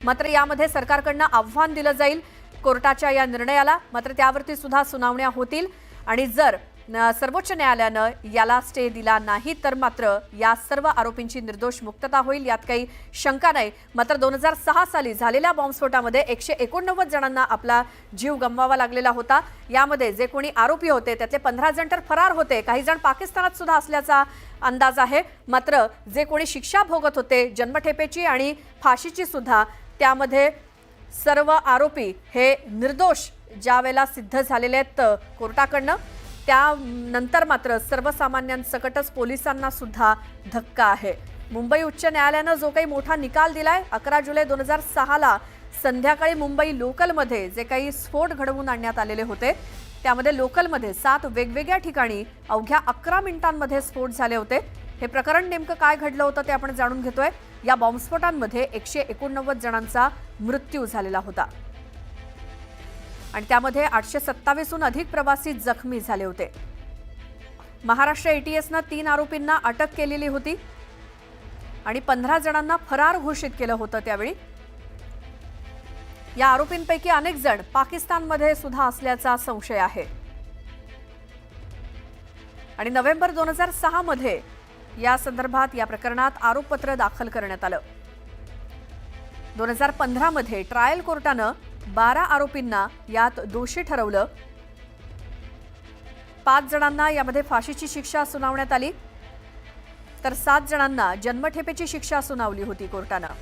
मात्र यामध्ये सरकारकडून आव्हान दिलं जाईल कोर्टाच्या या निर्णयाला। मात्र त्यावरती सुद्धा सुनावण्या होतील आणि जर सर्वोच्च न्यायालयानं याला स्टे दिला नाही तर मात्र या सर्व आरोपींची निर्दोष मुक्तता होईल, यात काही शंका नाही। मात्र 2006 साली झालेल्या बॉम्बस्फोटामध्ये 189 जणांना आपला जीव गमवावा लागलेला होता। यामध्ये जे कोणी आरोपी होते त्यातले 15 जण तर फरार होते, काही जण पाकिस्तानात सुद्धा असल्याचा अंदाज आहे। मात्र जे कोणी शिक्षा भोगत होते जन्मठेपेची आणि फाशीची सुद्धा, त्यामध्ये सर्व आरोपी हे निर्दोष ज्यावेळेला सिद्ध झालेले आहेत कोर्टाकडनं, त्यानंतर मात्र सर्वसामान्यांसकटच पोलिसांना सुद्धा धक्का आहे। मुंबई उच्च न्यायालयानं जो काही मोठा निकाल दिलाय, 11 जुलै 2006 ला संध्याकाळी मुंबई लोकलमध्ये जे काही स्फोट घडवून आणण्यात आलेले होते, त्यामध्ये लोकलमध्ये 7 वेगवेगळ्या ठिकाणी अवघ्या 11 मिनिटांमध्ये स्फोट झाले होते। हे प्रकरण नेमकं काय घडलं होतं ते आपण जाणून घेतोय। या बॉम्बस्फोटांमध्ये 189 जणांचा मृत्यू झालेला होता आणि त्यामध्ये 827हून अधिक प्रवासी जखमी झाले होते। महाराष्ट्र एटीएसनं 3 आरोपींना अटक केलेली होती आणि 15 जणांना फरार घोषित केलं होतं। त्यावेळी या आरोपींपैकी अनेक जण पाकिस्तानमध्ये सुद्धा असल्याचा संशय आहे आणि नोव्हेंबर 2006 मध्ये या संदर्भात या प्रकरणात आरोपपत्र दाखल करण्यात आलं। 2015 मध्ये ट्रायल कोर्टानं 12 आरोपींना यात दोषी ठरवलं। 5 जणांना यामध्ये फाशीची शिक्षा सुनावण्यात आली तर 7 जणांना जन्मठेपेची शिक्षा सुनावली होती कोर्टानं।